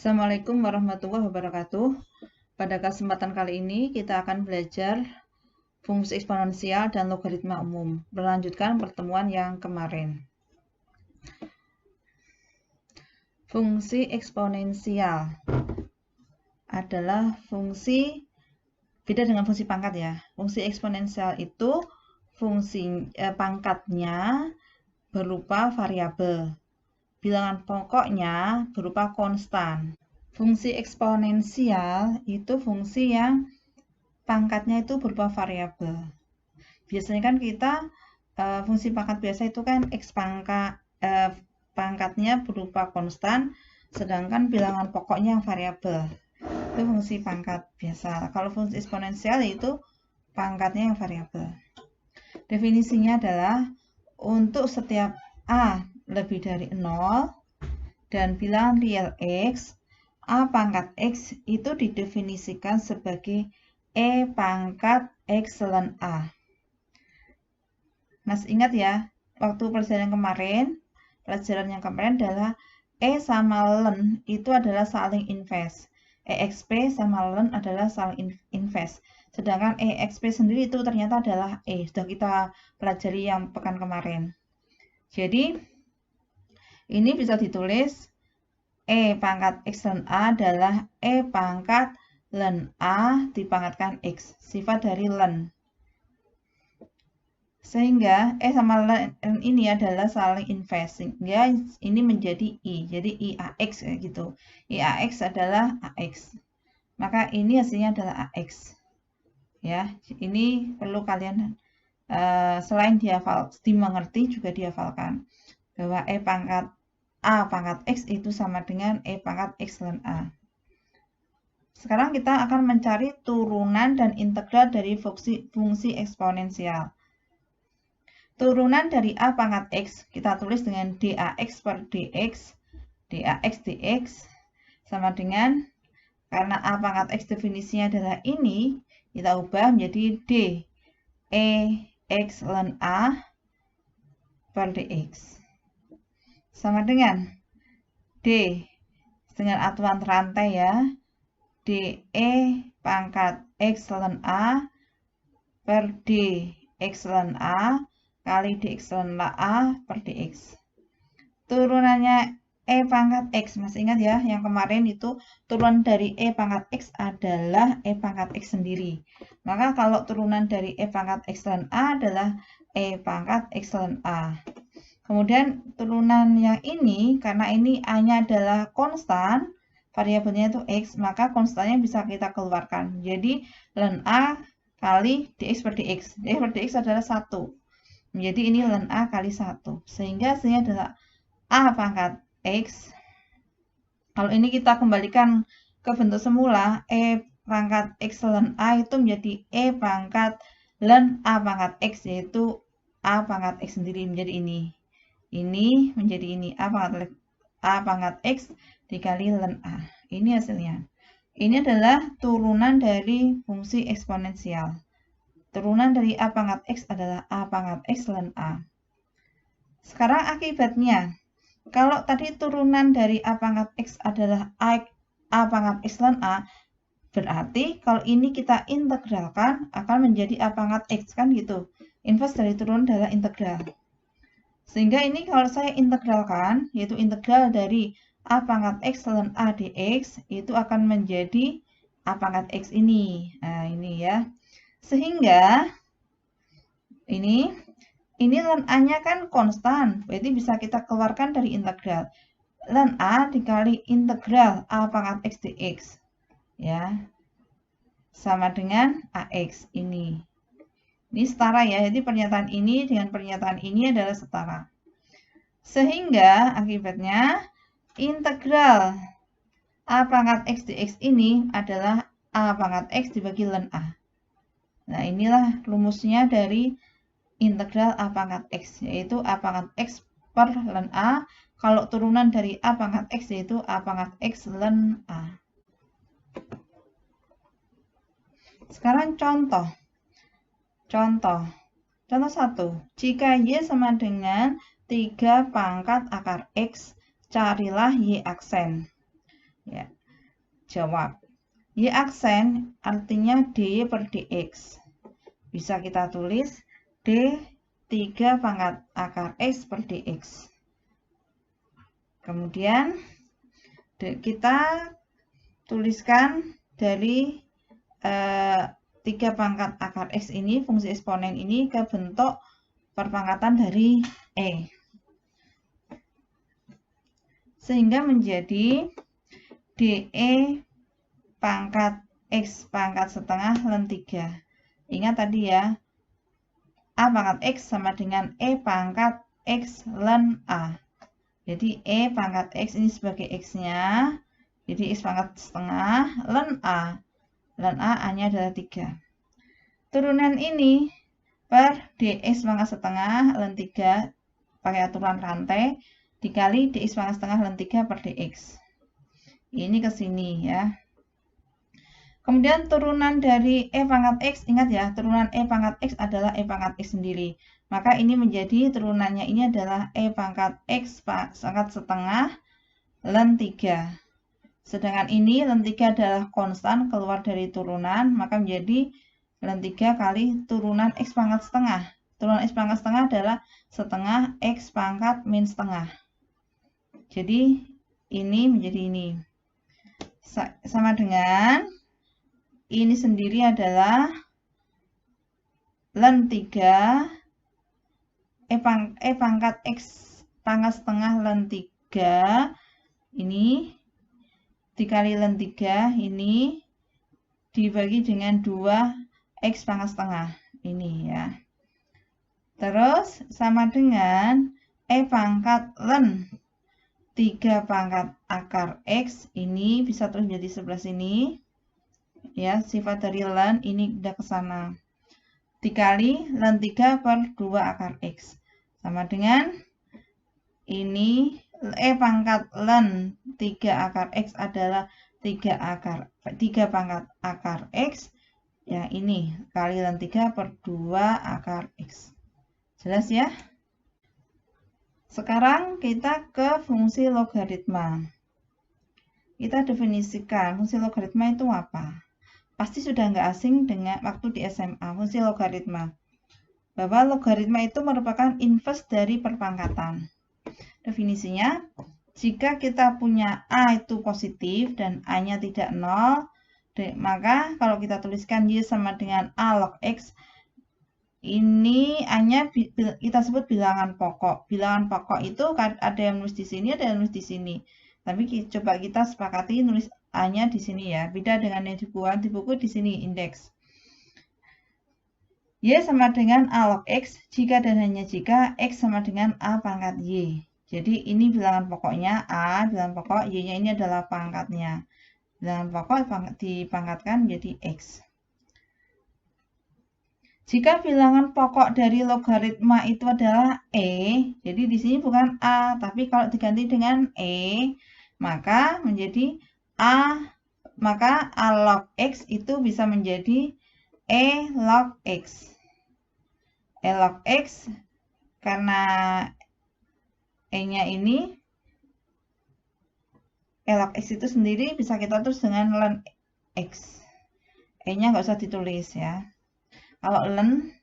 Assalamualaikum warahmatullahi wabarakatuh. Pada kesempatan kali ini kita akan belajar fungsi eksponensial dan logaritma umum, melanjutkan pertemuan yang kemarin. Fungsi eksponensial adalah fungsi, beda dengan fungsi pangkat ya. Fungsi eksponensial itu pangkatnya berupa variabel. Bilangan pokoknya berupa konstan. Fungsi eksponensial itu fungsi yang pangkatnya itu berupa variabel. Biasanya kan kita fungsi pangkat biasa itu kan x pangkat pangkatnya berupa konstan, sedangkan bilangan pokoknya yang variabel. Itu fungsi pangkat biasa. Kalau fungsi eksponensial itu pangkatnya yang variabel. Definisinya adalah untuk setiap a lebih dari 0 dan bilangan real x, a pangkat x itu didefinisikan sebagai e pangkat x ln a. Mas ingat ya, waktu pelajaran yang kemarin adalah e sama ln itu adalah saling inverse. exp sama ln adalah saling inverse. Sedangkan exp sendiri itu ternyata adalah e. Sudah kita pelajari yang pekan kemarin. Jadi, ini bisa ditulis e pangkat x ln a adalah e pangkat ln a dipangkatkan x, sifat dari ln. Sehingga e sama ln ini adalah saling inverse, sehingga ini menjadi i. Jadi i ax gitu. I ax adalah ax. Maka ini hasilnya adalah ax. Ya, ini perlu kalian selain dimengerti juga dihafalkan bahwa e pangkat a pangkat x itu sama dengan e pangkat x ln a. Sekarang kita akan mencari turunan dan integral dari fungsi eksponensial. Turunan dari a pangkat x kita tulis dengan dax per dx, dax dx sama dengan, karena a pangkat x definisinya adalah ini, kita ubah menjadi d e x ln a per dx sama dengan d dengan aturan rantai ya, de pangkat x ln a per dx ln a kali dx ln a per dx. Turunannya e pangkat x, masih ingat ya, yang kemarin itu turunan dari e pangkat x adalah e pangkat x sendiri. Maka kalau turunan dari e pangkat x ln a adalah e pangkat x ln a. Kemudian turunan yang ini, karena ini a-nya adalah konstan, variabelnya itu x, maka konstannya bisa kita keluarkan. Jadi ln a kali dx per dx. Dx per dx adalah 1. Menjadi ini ln a kali 1. Sehingga hasilnya adalah a pangkat x. Kalau ini kita kembalikan ke bentuk semula, e pangkat x ln a itu menjadi e pangkat ln a pangkat x, yaitu a pangkat x sendiri menjadi ini. Ini menjadi ini a pangkat x dikali ln a. Ini hasilnya. Ini adalah turunan dari fungsi eksponensial. Turunan dari a pangkat x adalah a pangkat x ln a. Sekarang akibatnya, kalau tadi turunan dari a pangkat x adalah a pangkat x ln a, berarti kalau ini kita integralkan akan menjadi a pangkat x, kan gitu. Inverse dari turunan adalah integral. Sehingga ini kalau saya integralkan, yaitu integral dari a pangkat x ln a dx, itu akan menjadi a pangkat x ini. Nah, ini ya. Sehingga ini ln a-nya kan konstan, berarti bisa kita keluarkan dari integral. Ln a dikali integral a pangkat x dx. Ya. Sama dengan ax ini. Ini setara ya, jadi pernyataan ini dengan pernyataan ini adalah setara. Sehingga akibatnya integral a pangkat x dx ini adalah a pangkat x dibagi ln a. Nah, inilah rumusnya dari integral a pangkat x, yaitu a pangkat x per ln a. Kalau turunan dari a pangkat x yaitu a pangkat x ln a. Sekarang contoh. Contoh 1. Jika y sama dengan 3 pangkat akar x, carilah y aksen. Ya, jawab. Y aksen artinya dy per dx. Bisa kita tulis d 3 pangkat akar x per dx. Kemudian kita tuliskan dari 3 pangkat akar x ini, fungsi eksponen ini ke bentuk perpangkatan dari e. Sehingga menjadi dE pangkat x pangkat setengah ln 3. Ingat tadi ya, a pangkat x sama dengan e pangkat x ln a. Jadi e pangkat x ini sebagai x-nya, jadi x pangkat setengah ln a. Ln a-nya adalah 3. Turunan ini per dx pangkat setengah ln 3 pakai aturan rantai dikali dx pangkat setengah ln 3 per dx. Ini ke sini ya. Kemudian turunan dari e pangkat x, ingat ya, turunan e pangkat x adalah e pangkat x sendiri. Maka ini menjadi turunannya ini adalah e pangkat x pangkat setengah ln 3. Sedangkan ini ln 3 adalah konstan keluar dari turunan, maka menjadi ln 3 kali turunan x pangkat setengah. Turunan x pangkat setengah adalah setengah x pangkat min setengah. Jadi ini menjadi ini. Sama dengan ini sendiri adalah ln 3 e pangkat x pangkat setengah ln 3 ini dikali ln 3 ini dibagi dengan 2 x pangkat setengah ini ya. Terus sama dengan e pangkat ln 3 pangkat akar x ini bisa terus menjadi sebelah sini ya, sifat dari ln ini udah ke sana dikali ln 3 per 2 akar x sama dengan ini e pangkat ln 3 akar x adalah 3 pangkat akar x ya, ini kali ln 3 per 2 akar x. Jelas ya? Sekarang kita ke fungsi logaritma. Kita definisikan fungsi logaritma itu apa? Pasti sudah nggak asing dengan waktu di SMA, fungsi logaritma. Bahwa logaritma itu merupakan inverse dari perpangkatan. Definisinya, jika kita punya A itu positif dan A-nya tidak 0, maka kalau kita tuliskan Y sama dengan A log X, ini A-nya kita sebut bilangan pokok. Bilangan pokok itu ada yang nulis di sini, ada yang nulis di sini. Tapi coba kita sepakati nulis A-nya di sini ya. Beda dengan yang dibuat di buku di sini indeks. Y sama dengan A log X jika dan hanya jika X sama dengan A pangkat Y. Jadi ini bilangan pokoknya A, bilangan pokok, Y-nya ini adalah pangkatnya. Bilangan pokok dipangkatkan menjadi X. Jika bilangan pokok dari logaritma itu adalah E, jadi di sini bukan A, tapi kalau diganti dengan E, maka menjadi A log X itu bisa menjadi E log X. E log X karena E-nya ini, E log X itu sendiri bisa kita tulis dengan ln X. E-nya nggak usah ditulis ya. Kalau ln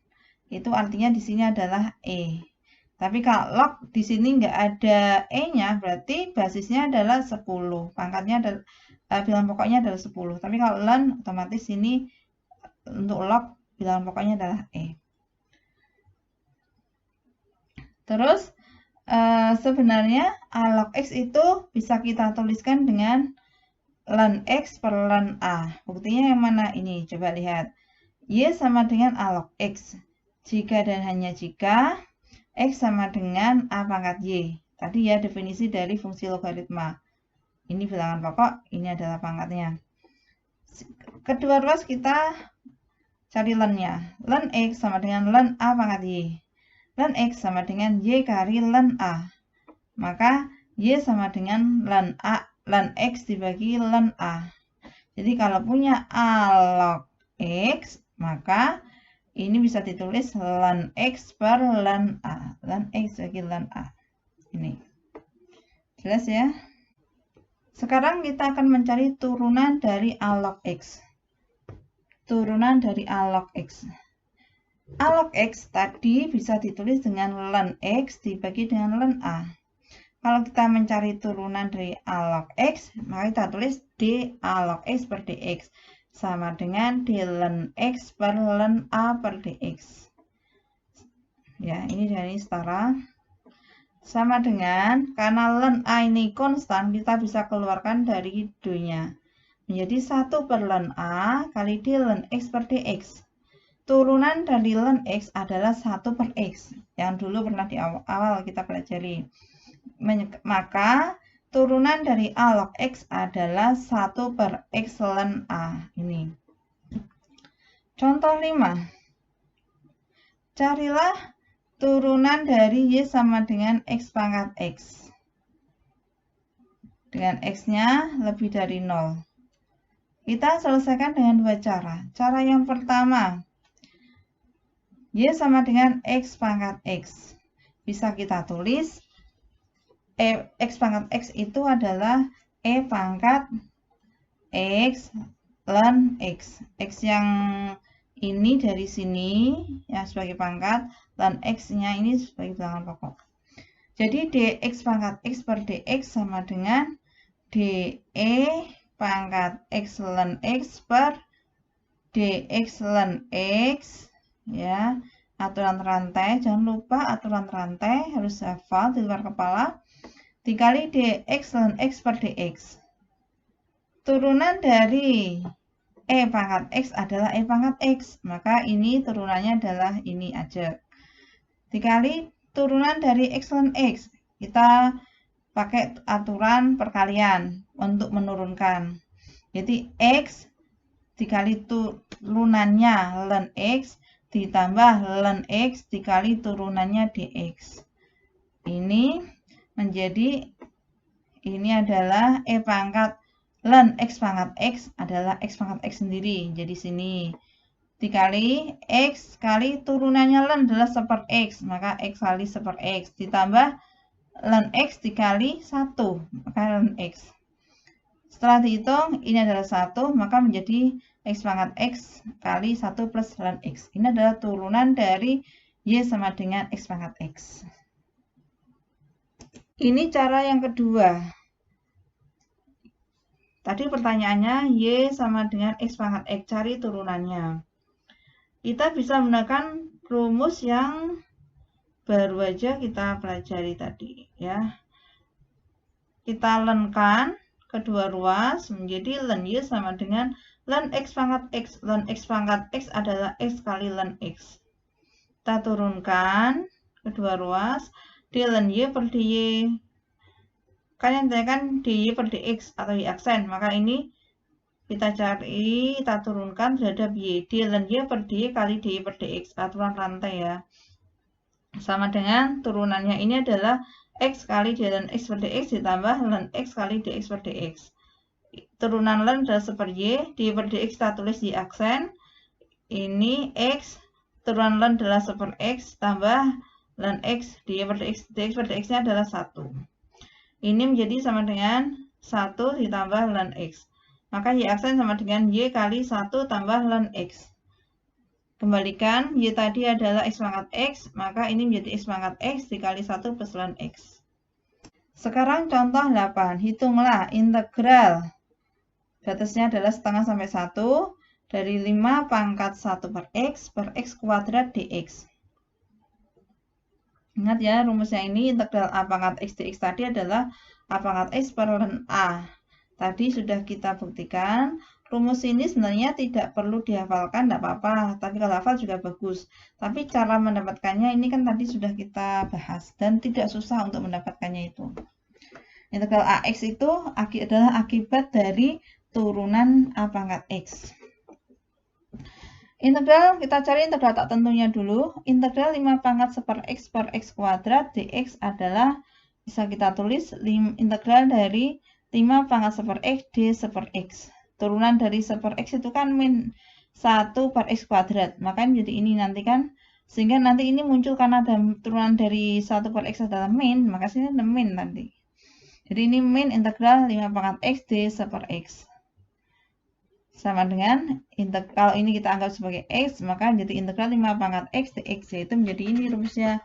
itu artinya di sini adalah E. Tapi kalau log di sini nggak ada E-nya, berarti basisnya adalah 10. Pangkatnya adalah bilangan pokoknya adalah 10. Tapi kalau ln otomatis ini untuk log bilangan pokoknya adalah E. Terus sebenarnya A log X itu bisa kita tuliskan dengan ln X per ln A. Buktinya yang mana ini? Coba lihat. Y sama dengan A log X. Jika dan hanya jika X sama dengan A pangkat Y. Tadi ya definisi dari fungsi logaritma. Ini bilangan pokok, ini adalah pangkatnya. Kedua ruas kita cari ln-nya. Ln X sama dengan ln A pangkat Y. Ln X sama dengan Y kali ln A. Maka Y sama dengan ln X dibagi ln A. Jadi kalau punya A log X, maka ini bisa ditulis ln X per ln A. Ln X bagi ln A. Ini. Jelas ya? Sekarang kita akan mencari turunan dari A log X. Turunan dari A log X. A log X tadi bisa ditulis dengan ln X dibagi dengan ln A. Kalau kita mencari turunan dari A log X, maka kita tulis D A log X per DX sama dengan D ln X per ln A per DX. Ya, ini dari setara. Sama dengan, karena ln A ini konstan, kita bisa keluarkan dari D-nya. Menjadi 1 per ln A kali D ln X per DX. Turunan dari ln X adalah 1 per X, yang dulu pernah di awal kita pelajari. Maka turunan dari A log X adalah 1 per X ln A. Ini. Contoh 5. Carilah turunan dari Y sama dengan X pangkat X. Dengan X-nya lebih dari 0. Kita selesaikan dengan dua cara. Cara yang pertama, Y sama dengan X pangkat X. Bisa kita tulis X pangkat X itu adalah E pangkat X ln X. X yang ini dari sini ya sebagai pangkat, ln X-nya ini sebagai bilangan pokok. Jadi dx pangkat X per dx sama dengan DE pangkat X ln X per dx ln X. Ya, aturan rantai, jangan lupa aturan rantai harus hafal di luar kepala. Dikali dx ln X per dx. Turunan dari E pangkat X adalah E pangkat X, maka ini turunannya adalah ini aja. Dikali turunan dari X ln X, kita pakai aturan perkalian untuk menurunkan. Jadi X dikali turunannya ln X ditambah ln X dikali turunannya dx. Ini menjadi, ini adalah E pangkat ln X pangkat X adalah X pangkat X sendiri. Jadi sini dikali X kali turunannya ln adalah 1 per X. Maka X kali 1 per X ditambah ln X dikali 1. Maka ln X. Setelah dihitung, ini adalah 1. Maka menjadi X pangkat X kali 1 plus ln X. Ini adalah turunan dari Y sama dengan X pangkat X. Ini cara yang kedua. Tadi pertanyaannya Y sama dengan X pangkat X, cari turunannya. Kita bisa menggunakan rumus yang baru aja kita pelajari tadi ya. Kita lenkan kedua ruas menjadi ln Y sama dengan ln X pangkat X. Ln X pangkat X adalah X kali ln X. Kita turunkan kedua ruas, D ln Y per dy. Kalian tanyakan dy per dx atau y aksen, maka ini kita cari, kita turunkan terhadap y. D ln y per dy kali dy per dx, aturan rantai ya. Sama dengan turunannya ini adalah x kali d ln x per dx ditambah ln x kali dx per dx. Turunan ln adalah 1 per y, dy per dx kita tulis y aksen. Ini x, turunan ln adalah 1 per x tambah ln x, dy per dx, dx per dx-nya adalah 1. Ini menjadi sama dengan 1 ditambah ln x. Maka y aksen sama dengan y kali 1 tambah ln x. Kembalikan, y tadi adalah x pangkat x, maka ini menjadi x pangkat x dikali 1 plus ln x. Sekarang contoh 8. Hitunglah integral. Batasnya adalah setengah sampai 1 dari 5 pangkat 1 per x kuadrat dx. Ingat ya, rumusnya ini integral a pangkat x dx tadi adalah a pangkat x per ln a. Tadi sudah kita buktikan, rumus ini sebenarnya tidak perlu dihafalkan, tidak apa-apa. Tapi kalau hafal juga bagus. Tapi cara mendapatkannya ini kan tadi sudah kita bahas dan tidak susah untuk mendapatkannya itu. Integral ax itu adalah akibat dari turunan a pangkat x. Integral, kita cari integral tak tentunya dulu. Integral 5 pangkat 1 per x kuadrat dx adalah, bisa kita tulis integral dari 5 pangkat 1 per x d 1 per x. Turunan dari 1 per x itu kan min 1 per x kuadrat. Maka menjadi ini nanti kan. Sehingga nanti ini muncul karena ada turunan dari 1 per x adalah min. Maka sini ada min nanti. Jadi ini min integral 5 pangkat X d per X. Sama dengan, kalau ini kita anggap sebagai X, maka jadi integral 5 pangkat X dx, yaitu menjadi ini rumusnya.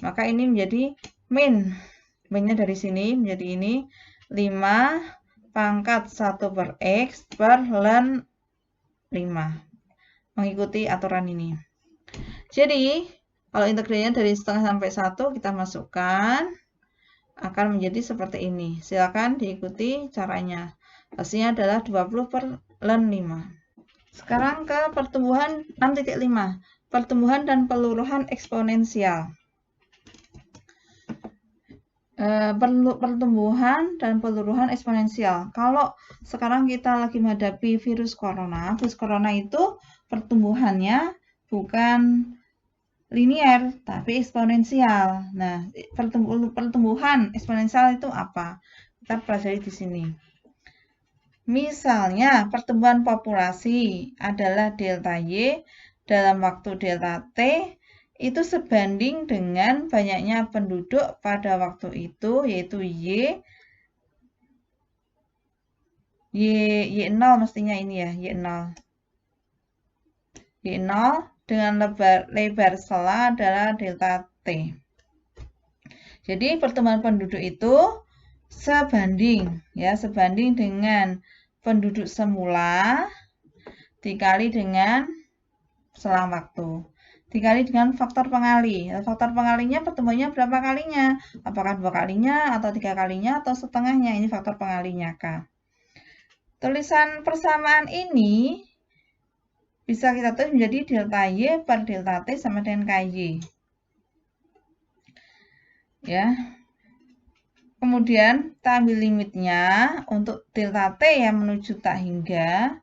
Maka ini menjadi min. Minnya dari sini menjadi ini 5 pangkat 1 per X per ln 5. Mengikuti aturan ini. Jadi, kalau integralnya dari setengah sampai 1 kita masukkan, akan menjadi seperti ini. Silakan diikuti caranya. Hasilnya adalah 20 per ln 5. Sekarang ke pertumbuhan 6.5. Pertumbuhan dan peluruhan eksponensial. Pertumbuhan dan peluruhan eksponensial. Kalau sekarang kita lagi menghadapi virus corona itu pertumbuhannya bukan linear, tapi eksponensial. Nah, pertumbuhan eksponensial itu apa? Kita pelajari di sini. Misalnya, pertumbuhan populasi adalah delta Y dalam waktu delta T itu sebanding dengan banyaknya penduduk pada waktu itu, yaitu Y0 mestinya ini ya, Y0. Y0 dengan lebar sela adalah delta T. Jadi pertumbuhan penduduk itu sebanding dengan penduduk semula dikali dengan selang waktu. Dikali dengan faktor pengali. Faktor pengalinya pertumbuhannya berapa kalinya? Apakah 2 kalinya atau 3 kalinya atau setengahnya? Ini faktor pengalinya K. Tulisan persamaan ini bisa kita tulis menjadi delta Y per delta T sama dengan KY. Ya. Kemudian kita ambil limitnya untuk delta T yang menuju tak hingga.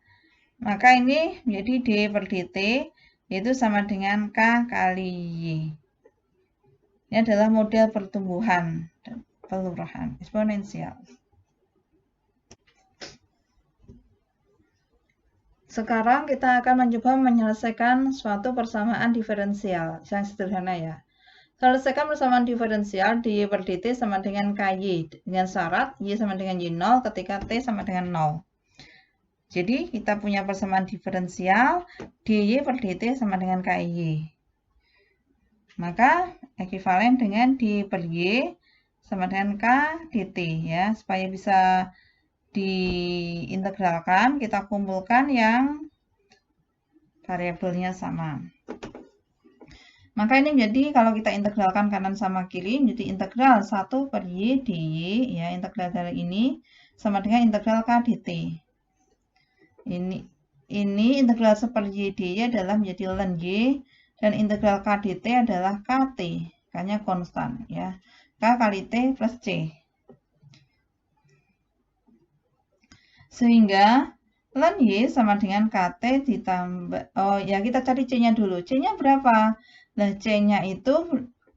Maka ini menjadi D per dt, yaitu sama dengan K kali Y. Ini adalah model pertumbuhan dan peluruhan eksponensial. Sekarang kita akan mencoba menyelesaikan suatu persamaan diferensial yang sederhana ya. Selesaikan persamaan diferensial dy per dt sama dengan ky dengan syarat y sama dengan y0 ketika t sama dengan 0. Jadi kita punya persamaan diferensial dy per dt sama dengan ky. Maka ekuivalen dengan dy per y sama dengan k dt ya, supaya bisa diintegralkan, kita kumpulkan yang variabelnya sama. Maka ini menjadi kalau kita integralkan kanan sama kiri menjadi integral 1 per y dy ya, integral dari ini sama dengan integral k dt. Ini integral 1 per y dy adalah menjadi ln y dan integral k dt adalah kt, k-nya konstan ya. K kali t plus c. Sehingga ln y sama dengan kt ditambah, kita cari c-nya dulu. C-nya berapa? Nah, c-nya itu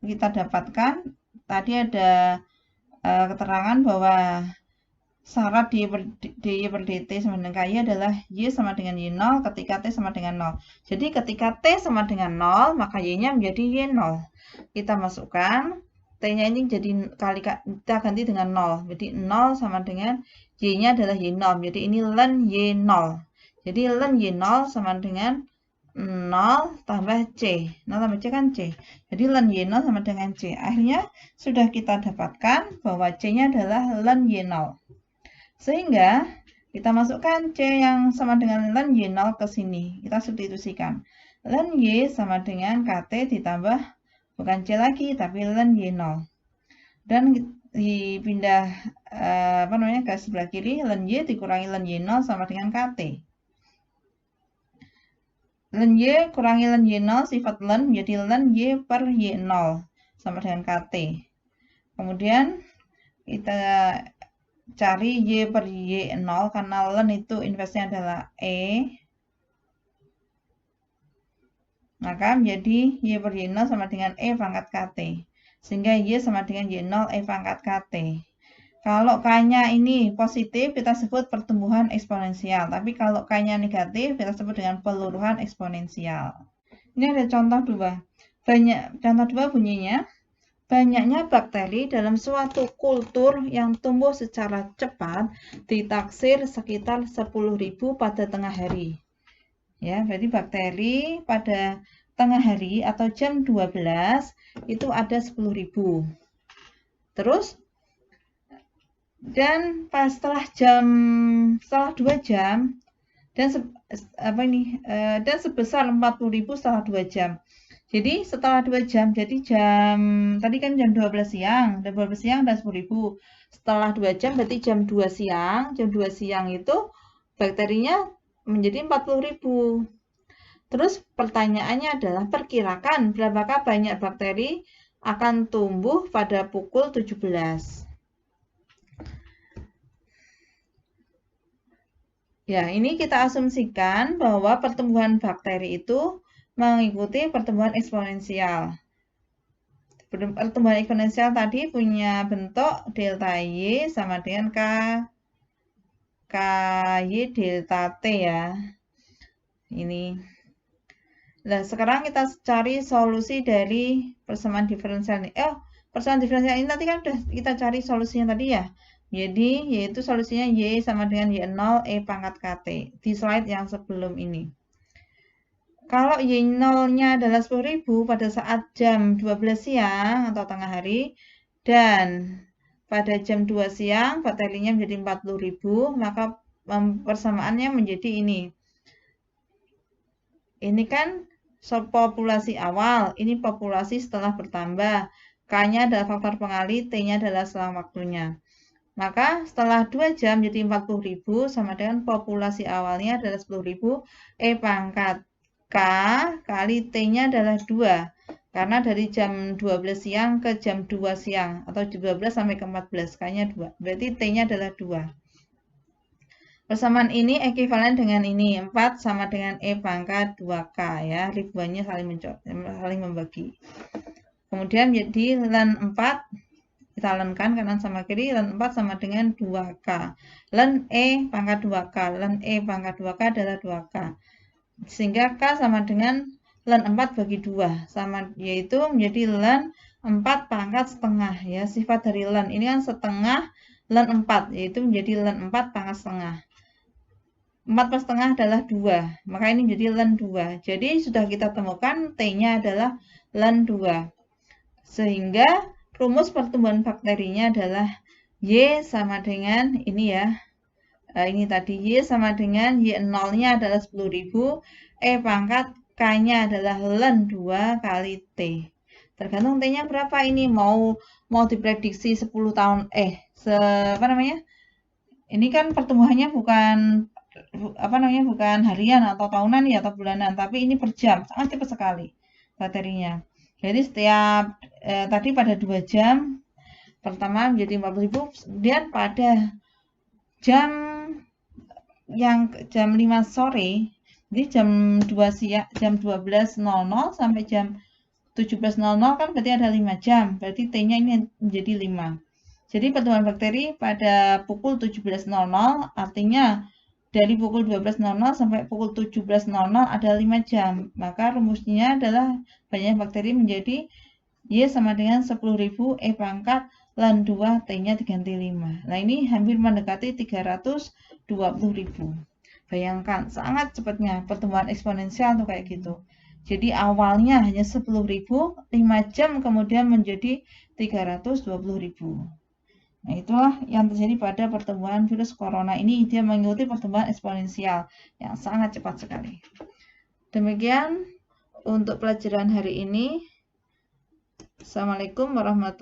kita dapatkan, tadi ada keterangan bahwa syarat dy per dt sama dengan ky adalah y sama dengan y0 ketika t sama dengan 0. Jadi ketika t sama dengan 0, maka y-nya menjadi y0. Kita masukkan, t-nya ini jadi kita ganti dengan 0. Jadi 0 sama dengan y-nya adalah y0. Jadi ini ln y0. Jadi ln y0 sama dengan 0 tambah c. 0 tambah c kan c. Jadi ln y0 sama dengan c. Akhirnya sudah kita dapatkan bahwa c-nya adalah ln y0. Sehingga kita masukkan c yang sama dengan ln y0 ke sini. Kita substitusikan. Ln y sama dengan kt ditambah bukan c lagi tapi ln y0. Dan dipindah ke sebelah kiri, ln y dikurangi ln y0 sama dengan kt. Ln y kurangi ln y0 sifat ln menjadi ln y per y0 sama dengan kt. Kemudian kita cari y per y0 karena ln itu inversenya adalah e. Maka menjadi y per y0 sama dengan e pangkat kt. Sehingga y sama dengan y0 e pangkat kt. Kalau k-nya ini positif, kita sebut pertumbuhan eksponensial. Tapi kalau k-nya negatif, kita sebut dengan peluruhan eksponensial. Ini ada contoh 2. Contoh 2 bunyinya, Banyaknya bakteri dalam suatu kultur yang tumbuh secara cepat ditaksir sekitar 10.000 pada tengah hari. Ya, berarti bakteri pada tengah hari atau jam 12 itu ada 10.000. Terus dan setelah 2 jam dan dan sebesar 40.000 setelah 2 jam. Jadi setelah 2 jam, jadi tadi kan jam 12 siang, dan 12 siang dan 10.000. Setelah 2 jam berarti jam 2 siang, itu bakterinya menjadi 40.000. Terus pertanyaannya adalah perkirakan berapakah banyak bakteri akan tumbuh pada pukul 17. Ya, ini kita asumsikan bahwa pertumbuhan bakteri itu mengikuti pertumbuhan eksponensial. Pertumbuhan eksponensial tadi punya bentuk delta Y sama dengan KY delta T ya. Ini. Nah, sekarang kita cari solusi dari persamaan diferensial ini. Persamaan diferensial ini nanti kan udah kita cari solusinya tadi ya. Jadi, yaitu solusinya Y sama dengan Y0 E pangkat KT di slide yang sebelum ini. Kalau Y0-nya adalah 10.000 pada saat jam 12 siang atau tengah hari, dan pada jam 2 siang bakterinya menjadi 40.000, maka persamaannya menjadi ini. Ini kan populasi awal, ini populasi setelah bertambah. K-nya adalah faktor pengali, T-nya adalah selang waktunya. Maka setelah 2 jam jadi 40.000 sama dengan populasi awalnya adalah 10.000, E pangkat K kali T-nya adalah 2. Karena dari jam 12 siang ke jam 2 siang atau 12 sampai ke 14, K-nya 2. Berarti T-nya adalah 2. Persamaan ini ekuivalen dengan ini, 4 sama dengan E pangkat 2K ya, ribuannya saling membagi. Kemudian jadi ln 4, kita lenkan kanan sama kiri, ln 4 sama dengan 2K. Ln E pangkat 2K, ln E pangkat 2K adalah 2K. Sehingga K sama dengan ln 4 bagi 2, yaitu menjadi ln 4 pangkat setengah ya. Sifat dari ln ini kan setengah ln 4, yaitu menjadi ln 4 pangkat setengah. 4 per setengah adalah 2, maka ini menjadi ln 2. Jadi sudah kita temukan T-nya adalah ln 2. Sehingga rumus pertumbuhan bakterinya adalah Y sama dengan ini ya. Ini tadi Y sama dengan Y0-nya adalah 10.000, E pangkat K-nya adalah ln 2 kali T. Tergantung T-nya berapa ini, mau diprediksi 10 tahun, ini kan pertumbuhannya bukan harian atau tahunan ya atau bulanan, tapi ini per jam, sangat cepat sekali bakterinya. Jadi setiap tadi pada 2 jam pertama menjadi 40.000, kemudian pada jam 5 sore, jadi jam 2 siang, jam 12.00 sampai jam 17.00 kan berarti ada 5 jam, berarti T-nya ini menjadi 5. Jadi pertumbuhan bakteri pada pukul 17.00 artinya dari pukul 12.00 sampai pukul 17.00 ada 5 jam. Maka rumusnya adalah banyak bakteri menjadi Y sama dengan 10.000 E pangkat ln 2 T-nya diganti 5. Nah ini hampir mendekati 320.000. Bayangkan sangat cepatnya pertumbuhan eksponensial tuh kayak gitu. Jadi awalnya hanya 10.000, 5 jam kemudian menjadi 320.000. Nah, itulah yang terjadi pada pertumbuhan virus corona ini. Dia mengikuti pertumbuhan eksponensial yang sangat cepat sekali. Demikian untuk pelajaran hari ini. Assalamualaikum warahmatullahi wabarakatuh.